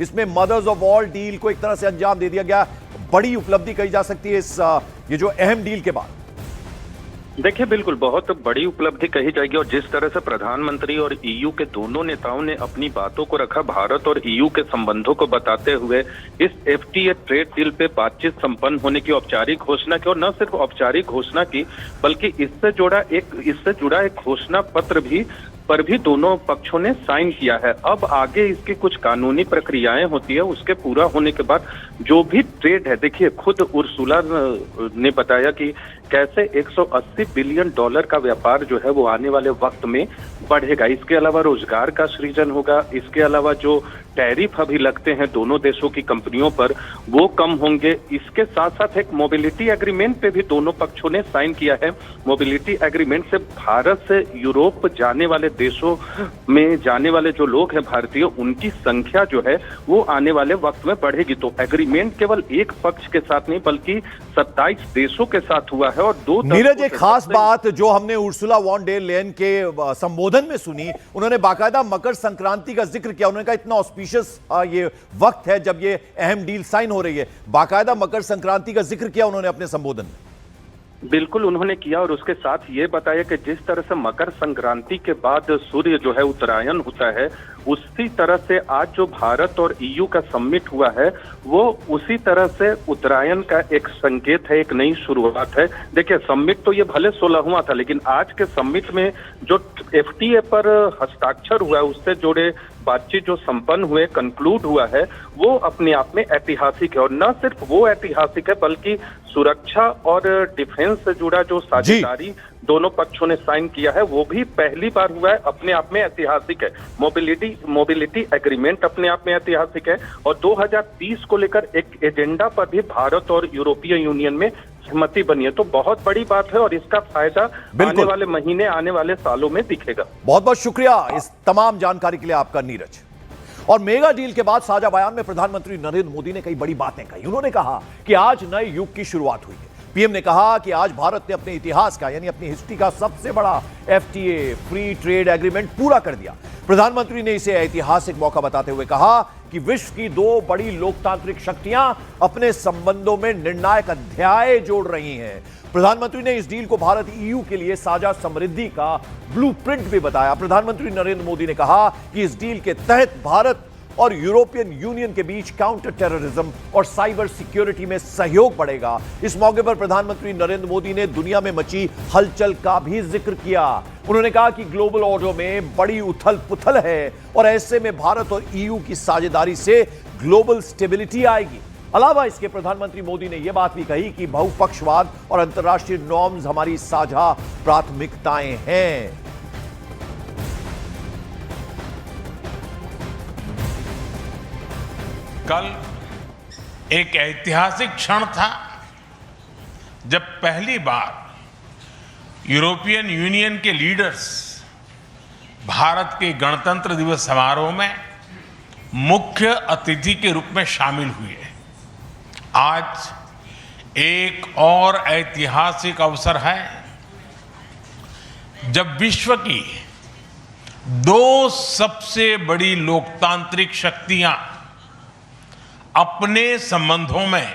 इसमें mother's of all deal को एक तरह से अंजाम दे दिया गया। बड़ी उपलब्धि कही जा सकती है इस ये जो अहम डील के बाद। देखिए, बिल्कुल बहुत बड़ी उपलब्धि कही जाएगी। और जिस तरह से प्रधानमंत्री और ईयू के दोनों नेताओं ने अपनी बातों को रखा, भारत और ईयू के संबंधों को बताते हुए इस एफटीए ट्रेड डील पे बातचीत संपन्न होने की औपचारिक घोषणा की। और न सिर्फ औपचारिक घोषणा की, बल्कि इससे जुड़ा एक घोषणा पत्र पर भी दोनों पक्षों ने साइन किया है। अब आगे इसकी कुछ कानूनी प्रक्रियाएं होती है, उसके पूरा होने के बाद जो भी ट्रेड है, देखिए खुद उर्सुला ने बताया कि कैसे 180 बिलियन डॉलर का व्यापार जो है वो आने वाले वक्त में बढ़ेगा। इसके अलावा रोजगार का सृजन होगा। इसके अलावा जो टैरिफ अभी लगते हैं दोनों देशों की कंपनियों पर, वो कम होंगे। इसके साथ साथ एक मोबिलिटी एग्रीमेंट पे भी दोनों पक्षों ने साइन किया है। मोबिलिटी एग्रीमेंट से भारत से यूरोप जाने वाले देशों में जाने वाले जो लोग हैं भारतीय, उनकी संख्या जो है वो आने वाले वक्त में बढ़ेगी। तो एग्रीमेंट केवल एक पक्ष के साथ नहीं बल्कि 27 देशों के साथ हुआ है। और नीरज, एक खास बात जो हमने उर्सुला वॉन डेर लेयन के संबोधन में सुनी, उन्होंने बाकायदा मकर संक्रांति का जिक्र किया। उन्होंने कहा इतना ऑस्पिशियस ये वक्त है जब ये अहम डील साइन हो रही है। बाकायदा मकर संक्रांति का जिक्र किया उन्होंने अपने संबोधन में। बिल्कुल उन्होंने किया। और उसके साथ ये बताया कि जिस तरह से मकर संक्रांति के बाद सूर्य जो है उत्तरायण होता है, उसी तरह से आज जो भारत और ईयू का समिट हुआ है वो उसी तरह से उत्तरायण का एक संकेत है, एक नई शुरुआत है। देखिए, समिट तो ये भले 16वां था, लेकिन आज के समिट में जो एफटीए पर हस्ताक्षर हुआ है, उससे जुड़े बातचीत जो संपन्न हुए, कंक्लूड हुआ है, वो अपने आप में ऐतिहासिक है। और न सिर्फ वो ऐतिहासिक है बल्कि सुरक्षा और डिफेंस से जुड़ा जो साझेदारी दोनों पक्षों ने साइन किया है वो भी पहली बार हुआ है, अपने आप में ऐतिहासिक है। मोबिलिटी एग्रीमेंट अपने आप में ऐतिहासिक है। और 2030 को लेकर एक एजेंडा पर भी भारत और यूरोपीय यूनियन में सहमति बनी है। तो बहुत बड़ी बात है और इसका फायदा आने वाले महीने, आने वाले सालों में दिखेगा। बहुत बहुत शुक्रिया इस तमाम जानकारी के लिए आपका नीरज। और मेगा डील के बाद साझा बयान में प्रधानमंत्री नरेंद्र मोदी ने कई बड़ी बातें कही। उन्होंने कहा कि आज नए युग की शुरुआत हुई है। पीएम ने कहा कि आज भारत ने अपने इतिहास का यानी अपनी हिस्ट्री का सबसे बड़ा एफटीए फ्री ट्रेड एग्रीमेंट पूरा कर दिया। प्रधानमंत्री ने इसे ऐतिहासिक मौका बताते हुए कहा कि विश्व की दो बड़ी लोकतांत्रिक शक्तियां अपने संबंधों में निर्णायक अध्याय जोड़ रही हैं। प्रधानमंत्री ने इस डील को भारत ईयू के लिए साझा समृद्धि का ब्लूप्रिंट भी बताया। प्रधानमंत्री नरेंद्र मोदी ने कहा कि इस डील के तहत भारत और यूरोपियन यूनियन के बीच काउंटर टेररिज्म और साइबर सिक्योरिटी में सहयोग बढ़ेगा। इस मौके पर प्रधानमंत्री नरेंद्र मोदी ने दुनिया में मची हलचल का भी जिक्र किया। उन्होंने कहा कि ग्लोबल ऑर्डर में बड़ी उथल पुथल है और ऐसे में भारत और ईयू की साझेदारी से ग्लोबल स्टेबिलिटी आएगी। अलावा इसके प्रधानमंत्री मोदी ने यह बात भी कही कि बहुपक्षवाद और अंतर्राष्ट्रीय नॉर्म्स हमारी साझा प्राथमिकताएं हैं। कल एक ऐतिहासिक क्षण था जब पहली बार यूरोपियन यूनियन के लीडर्स भारत के गणतंत्र दिवस समारोह में मुख्य अतिथि के रूप में शामिल हुए। आज एक और ऐतिहासिक अवसर है जब विश्व की दो सबसे बड़ी लोकतांत्रिक शक्तियां अपने संबंधों में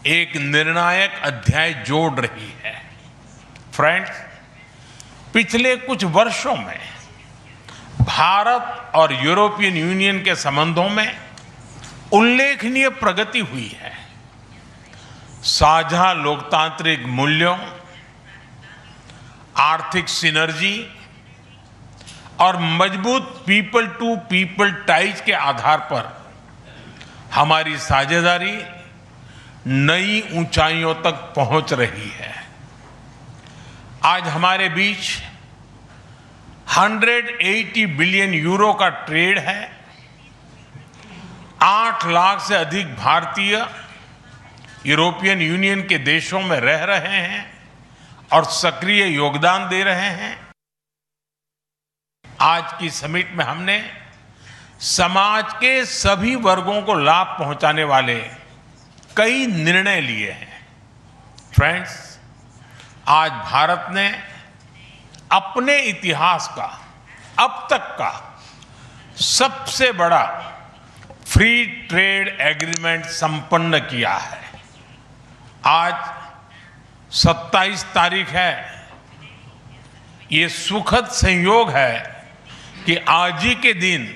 एक निर्णायक अध्याय जोड़ रही है। फ्रेंड्स, पिछले कुछ वर्षों में भारत और यूरोपियन यूनियन के संबंधों में उल्लेखनीय प्रगति हुई है। साझा लोकतांत्रिक मूल्यों, आर्थिक सिनर्जी और मजबूत पीपल टू पीपल टाइज के आधार पर हमारी साझेदारी नई ऊंचाइयों तक पहुंच रही है। आज हमारे बीच 180 बिलियन यूरो का ट्रेड है। 8 लाख से अधिक भारतीय यूरोपियन यूनियन के देशों में रह रहे हैं और सक्रिय योगदान दे रहे हैं। आज की समिट में हमने समाज के सभी वर्गों को लाभ पहुंचाने वाले कई निर्णय लिए हैं। फ्रेंड्स, आज भारत ने अपने इतिहास का अब तक का सबसे बड़ा फ्री ट्रेड एग्रीमेंट संपन्न किया है। आज 27 तारीख है। ये सुखद संयोग है कि आज ही के दिन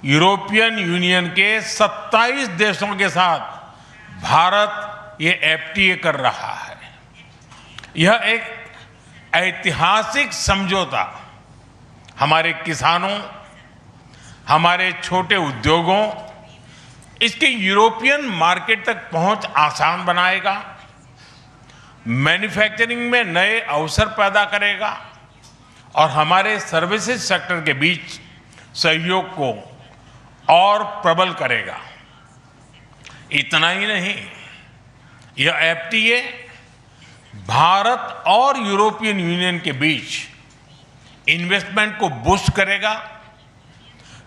यूरोपियन यूनियन के 27 देशों के साथ भारत ये एफटीए कर रहा है। यह एक ऐतिहासिक समझौता हमारे किसानों, हमारे छोटे उद्योगों, इसके यूरोपियन मार्केट तक पहुंच आसान बनाएगा, मैन्युफैक्चरिंग में नए अवसर पैदा करेगा और हमारे सर्विसेज सेक्टर के बीच सहयोग को और प्रबल करेगा। इतना ही नहीं, यह एफटीए भारत और यूरोपियन यूनियन के बीच इन्वेस्टमेंट को बूस्ट करेगा,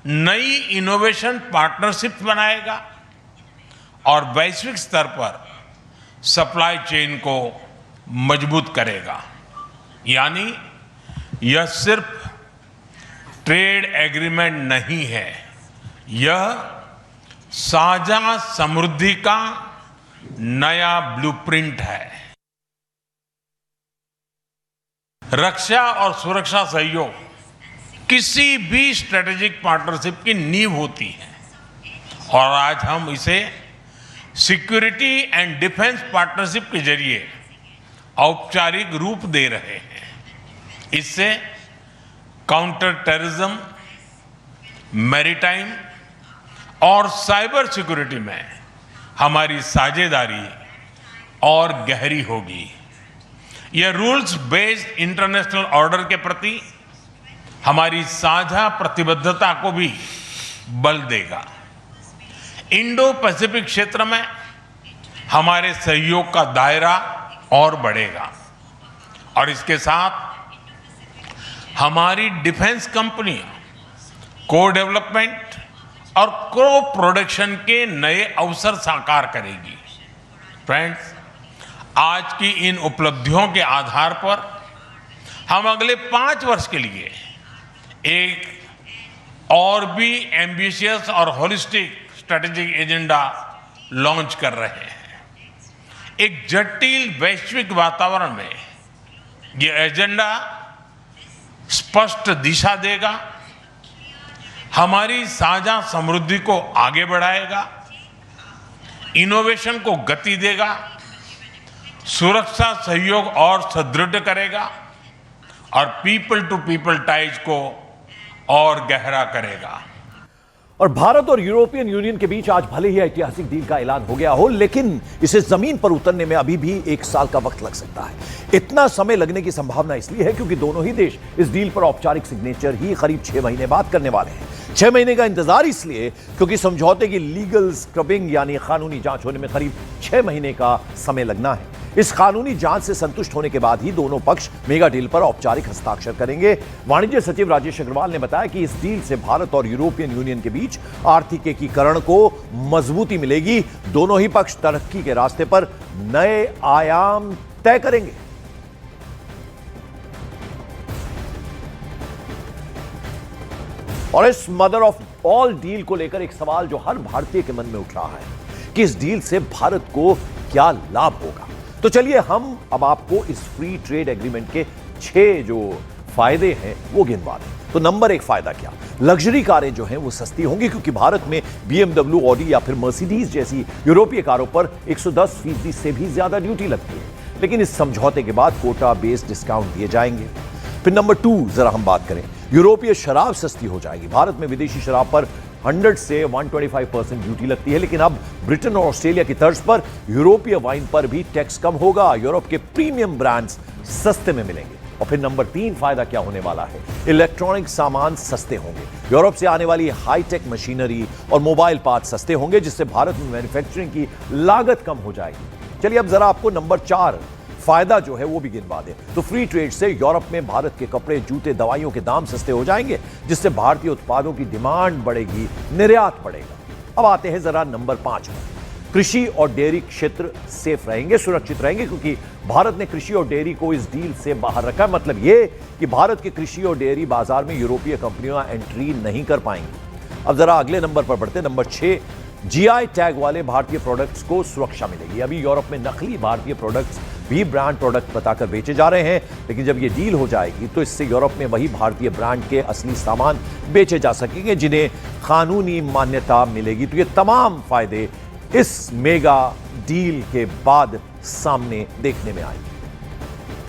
नई इनोवेशन पार्टनरशिप बनाएगा और वैश्विक स्तर पर सप्लाई चेन को मजबूत करेगा। यानी यह सिर्फ ट्रेड एग्रीमेंट नहीं है, यह साझा समृद्धि का नया ब्लूप्रिंट है। रक्षा और सुरक्षा सहयोग किसी भी स्ट्रेटेजिक पार्टनरशिप की नींव होती है और आज हम इसे सिक्योरिटी एंड डिफेंस पार्टनरशिप के जरिए औपचारिक रूप दे रहे हैं। इससे काउंटर टेररिज्म, मैरीटाइम और साइबर सिक्योरिटी में हमारी साझेदारी और गहरी होगी। यह रूल्स बेस्ड इंटरनेशनल ऑर्डर के प्रति हमारी साझा प्रतिबद्धता को भी बल देगा। इंडो पैसिफिक क्षेत्र में हमारे सहयोग का दायरा और बढ़ेगा और इसके साथ हमारी डिफेंस कंपनियां को डेवलपमेंट और को प्रोडक्शन के नए अवसर साकार करेगी। फ्रेंड्स, आज की इन उपलब्धियों के आधार पर हम अगले 5 वर्ष के लिए एक और भी एम्बिशियस और होलिस्टिक स्ट्रेटेजिक एजेंडा लॉन्च कर रहे हैं। एक जटिल वैश्विक वातावरण में ये एजेंडा स्पष्ट दिशा देगा, हमारी साझा समृद्धि को आगे बढ़ाएगा, इनोवेशन को गति देगा, सुरक्षा सहयोग और सुदृढ़ करेगा और पीपल टू पीपल टाइज को और गहरा करेगा। और भारत और यूरोपियन यूनियन के बीच आज भले ही ऐतिहासिक डील का ऐलान हो गया हो, लेकिन इसे जमीन पर उतरने में अभी भी 1 साल का वक्त लग सकता है। इतना समय लगने की संभावना इसलिए है क्योंकि दोनों ही देश इस डील पर औपचारिक सिग्नेचर ही करीब 6 महीने बाद करने वाले हैं। 6 महीने का इंतजार इसलिए क्योंकि समझौते की लीगल स्क्रबिंग यानी कानूनी जांच होने में करीब 6 महीने का समय लगना है। इस कानूनी जांच से संतुष्ट होने के बाद ही दोनों पक्ष मेगा डील पर औपचारिक हस्ताक्षर करेंगे। वाणिज्य सचिव राजेश अग्रवाल ने बताया कि इस डील से भारत और यूरोपियन यूनियन के बीच आर्थिक एकीकरण को मजबूती मिलेगी। दोनों ही पक्ष तरक्की के रास्ते पर नए आयाम तय करेंगे। और इस मदर ऑफ ऑल डील को लेकर एक सवाल जो हर भारतीय के मन में उठ रहा है कि इस डील से भारत को क्या लाभ होगा। तो चलिए हम अब आपको इस फ्री ट्रेड एग्रीमेंट के 6 जो फायदे हैं वो गिनवा दें। तो नंबर 1 फायदा क्या? लग्जरी कारें जो हैं वो सस्ती होंगी क्योंकि भारत में BMW, ऑडी या फिर मर्सिडीज जैसी यूरोपीय कारों पर 110% से भी ज्यादा ड्यूटी लगती है, लेकिन इस समझौते के बाद कोटा बेस्ड डिस्काउंट दिए जाएंगे। फिर नंबर 2 जरा हम बात करें, यूरोपीय शराब सस्ती हो जाएगी। भारत में विदेशी शराब पर 100 से 125% ड्यूटी लगती है, लेकिन अब ब्रिटेन और ऑस्ट्रेलिया की तर्ज पर यूरोपीय वाइन पर भी टैक्स कम होगा। यूरोप के प्रीमियम ब्रांड्स सस्ते में मिलेंगे। और फिर नंबर 3 फायदा क्या होने वाला है? इलेक्ट्रॉनिक सामान सस्ते होंगे। यूरोप से आने वाली हाईटेक मशीनरी और मोबाइल पार्ट्स सस्ते होंगे, जिससे भारत में मैन्युफैक्चरिंग की लागत कम हो जाएगी। चलिए अब जरा आपको नंबर 4 फायदा जो है वो भी गिनवा दें। तो फ्री ट्रेड से यूरोप में भारत के कपड़े, जूते, दवाइयों के दाम सस्ते हो जाएंगे, जिससे भारतीय उत्पादों की डिमांड बढ़ेगी, निर्यात बढ़ेगा। अब आते हैं जरा नंबर 5 पर। कृषि और डेयरी क्षेत्र सेफ रहेंगे, सुरक्षित रहेंगे, क्योंकि भारत ने कृषि और डेयरी को इस डील से बाहर रखा है। मतलब यह कि भारत के कृषि और डेयरी बाजार में यूरोपीय कंपनियां एंट्री नहीं कर पाएंगी। अब जरा अगले नंबर पर बढ़ते, नंबर 6, जीआई टैग वाले भारतीय प्रोडक्ट्स को सुरक्षा मिलेगी। अभी यूरोप में नकली भारतीय प्रोडक्ट्स भी ब्रांड प्रोडक्ट बताकर बेचे जा रहे हैं, लेकिन जब ये डील हो जाएगी तो इससे यूरोप में वही भारतीय ब्रांड के असली सामान बेचे जा सकेंगे जिन्हें कानूनी मान्यता मिलेगी। तो ये तमाम फायदे इस मेगा डील के बाद सामने देखने में आएंगे।